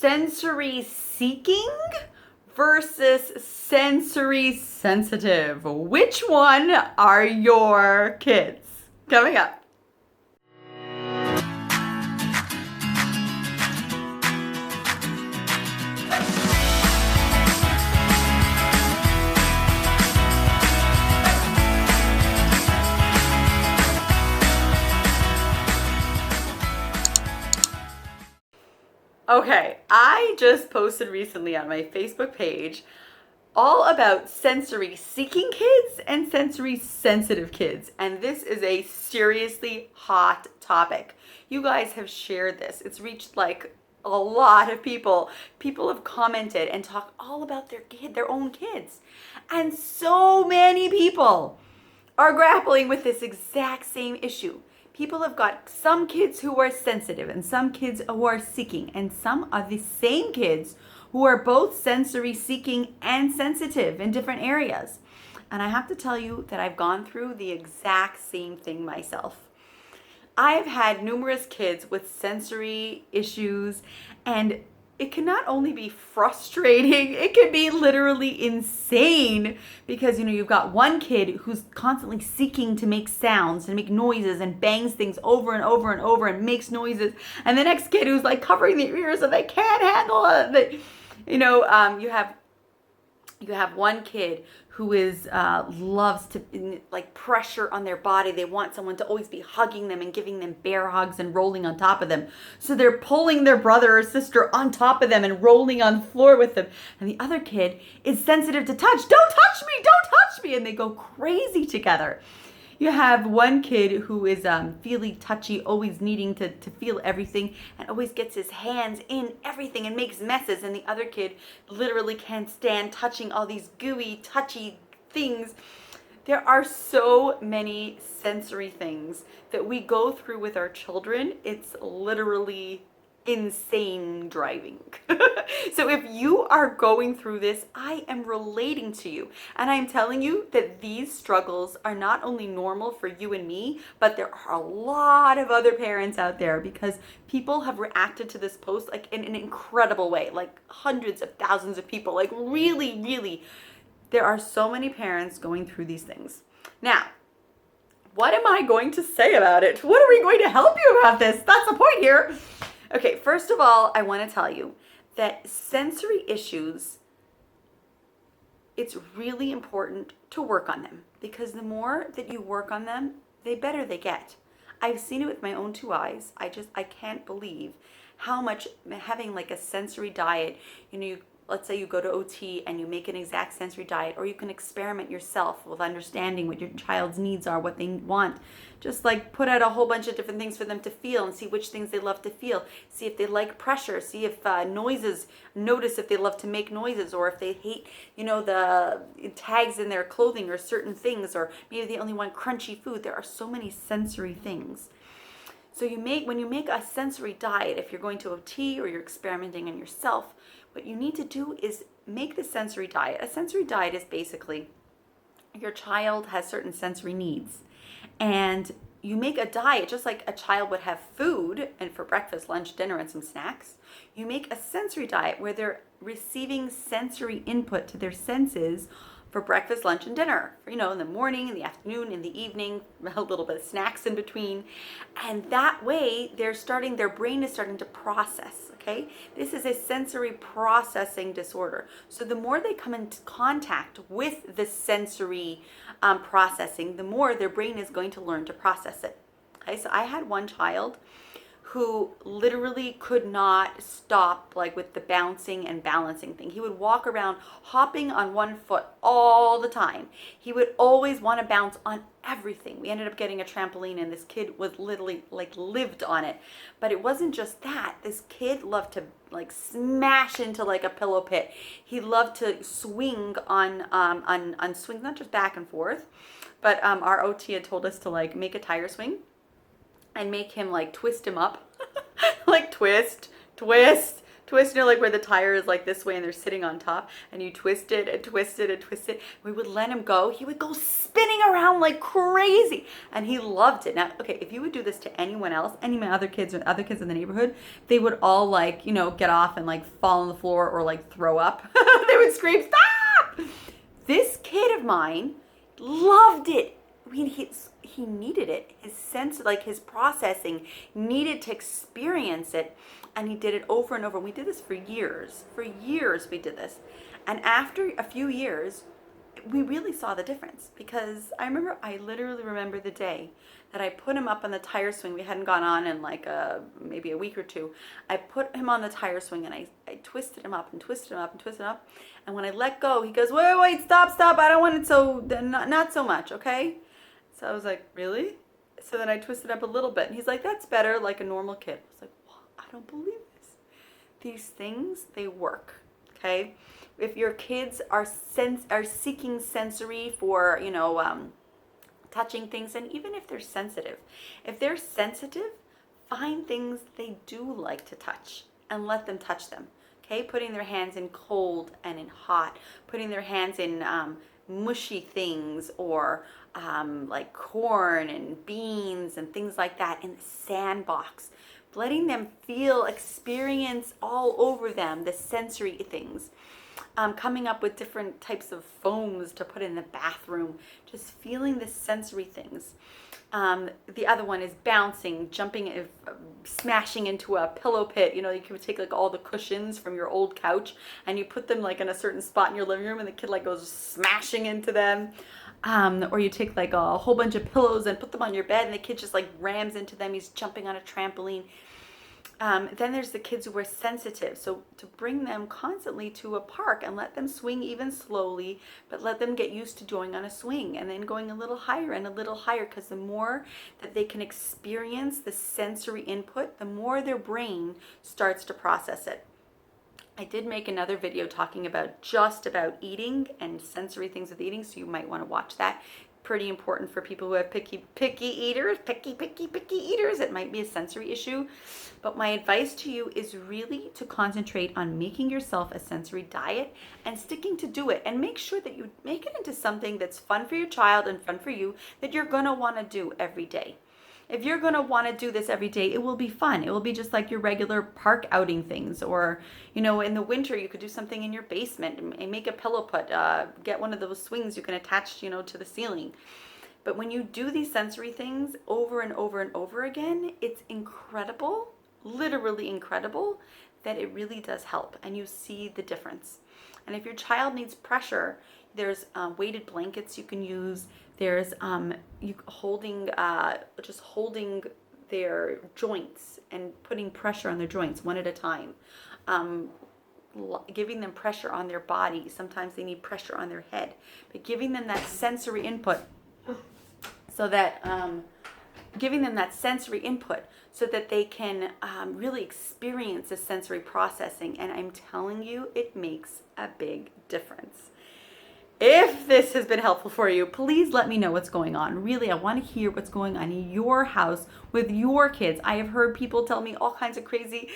sensory seeking versus sensory sensitive. Which one are your kids? Coming up. Okay, I just posted recently on my Facebook page all about sensory seeking kids and sensory sensitive kids. And this is a seriously hot topic. You guys have shared this. It's reached like a lot of people. People have commented and talked all about their own kids. And so many people are grappling with this exact same issue. People have got some kids who are sensitive and some kids who are seeking, and some are the same kids who are both sensory seeking and sensitive in different areas. And I have to tell you that I've gone through the exact same thing myself. I have had numerous kids with sensory issues, and it can not only be frustrating, it can be literally insane because, you've got one kid who's constantly seeking to make sounds and make noises and bangs things over and over and over and makes noises. And the next kid who's like covering their ears and they can't handle it. You have one kid who loves to like pressure on their body. They want someone to always be hugging them and giving them bear hugs and rolling on top of them. So they're pulling their brother or sister on top of them and rolling on the floor with them. And the other kid is sensitive to touch. Don't touch me, don't touch me. And they go crazy together. You have one kid who is feely touchy, always needing to feel everything and always gets his hands in everything and makes messes. And the other kid literally can't stand touching all these gooey, touchy things. There are so many sensory things that we go through with our children. It's literally insane driving. So if you are going through this, I am relating to you, and I'm telling you that these struggles are not only normal for you and me, but there are a lot of other parents out there, because people have reacted to this post like in an incredible way, like hundreds of thousands of people, like really there are so many parents going through these things. Now, what am I going to say about it? What are we going to help you about this? That's the point here. Okay, first of all, I want to tell you that sensory issues, it's really important to work on them, because the more that you work on them, the better they get. I've seen it with my own two eyes. I can't believe how much having like a sensory diet, let's say you go to OT and you make an exact sensory diet, or you can experiment yourself with understanding what your child's needs are, what they want. Just like put out a whole bunch of different things for them to feel and see which things they love to feel. See if they like pressure. See if noises, notice if they love to make noises, or if they hate, the tags in their clothing or certain things, or maybe they only want crunchy food. There are so many sensory things. So when you make a sensory diet, if you're going to OT or you're experimenting on yourself, what you need to do is make the sensory diet. A sensory diet is basically your child has certain sensory needs, and you make a diet just like a child would have food and for breakfast, lunch, dinner, and some snacks. You make a sensory diet where they're receiving sensory input to their senses for breakfast, lunch, and dinner. In the morning, in the afternoon, in the evening, a little bit of snacks in between. And that way, their brain is starting to process, okay? This is a sensory processing disorder. So the more they come into contact with the sensory processing, the more their brain is going to learn to process it. Okay, so I had one child who literally could not stop like with the bouncing and balancing thing. He would walk around hopping on one foot all the time. He would always want to bounce on everything. We ended up getting a trampoline, and this kid was literally like lived on it. But it wasn't just that. This kid loved to like smash into like a pillow pit. He loved to swing on swings, not just back and forth, but our OT had told us to like make a tire swing and make him like twist him up, like twist, twist, like where the tire is like this way and they're sitting on top, and you twist it and twist it and twist it. We would let him go. He would go spinning around like crazy, and he loved it. Now, okay, if you would do this to anyone else, any of my other kids or other kids in the neighborhood, they would all like, get off and like fall on the floor or like throw up. They would scream, "Stop!" This kid of mine loved it. I mean, he needed it. His sense, like his processing, needed to experience it, and he did it over and over. We did this for years. For years, we did this, and after a few years, we really saw the difference. Because I literally remember the day that I put him up on the tire swing. We hadn't gone on in like maybe a week or two. I put him on the tire swing, and I twisted him up and twisted him up and twisted him up. And when I let go, he goes, wait, stop, I don't want it so, not so much, okay? So I was like, really? So then I twisted up a little bit, and he's like, that's better, like a normal kid. I was like, well, I don't believe this. These things, they work, okay? If your kids are seeking sensory for, touching things, and even if they're sensitive, find things they do like to touch and let them touch them, okay? Putting their hands in cold and in hot, putting their hands in mushy things, or like corn and beans and things like that in the sandbox, letting them experience all over them the sensory things. Coming up with different types of foams to put in the bathroom, just feeling the sensory things. The other one is bouncing, jumping, smashing into a pillow pit. You can take like all the cushions from your old couch and you put them like in a certain spot in your living room, and the kid like goes smashing into them. Or you take like a whole bunch of pillows and put them on your bed, and the kid just like rams into them. He's jumping on a trampoline. Then there's the kids who are sensitive. So to bring them constantly to a park and let them swing even slowly, but let them get used to going on a swing and then going a little higher and a little higher, because the more that they can experience the sensory input, the more their brain starts to process it. I did make another video talking about eating and sensory things with eating, so you might want to watch that. Pretty important for people who have picky eaters. It might be a sensory issue. But my advice to you is really to concentrate on making yourself a sensory diet and sticking to do it. And make sure that you make it into something that's fun for your child and fun for you, that you're going to want to do every day. If you're going to want to do this every day, it will be fun. It will be just like your regular park outing things. Or, in the winter, you could do something in your basement and make a pillow put. Get one of those swings you can attach, to the ceiling. But when you do these sensory things over and over and over again, it's incredible, literally incredible, that it really does help. And you see the difference. And if your child needs pressure, there's weighted blankets you can use. There's holding their joints and putting pressure on their joints one at a time. Giving them pressure on their body. Sometimes they need pressure on their head. But giving them that sensory input so that they can really experience the sensory processing. And I'm telling you, it makes a big difference. If this has been helpful for you, please let me know what's going on. Really, I want to hear what's going on in your house with your kids. I have heard people tell me all kinds of crazy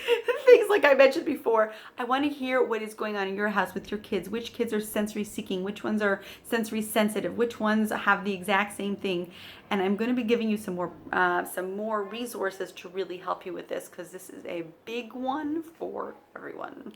things like I mentioned before. I want to hear what is going on in your house with your kids. Which kids are sensory seeking? Which ones are sensory sensitive? Which ones have the exact same thing? And I'm going to be giving you some more resources to really help you with this, because this is a big one for everyone.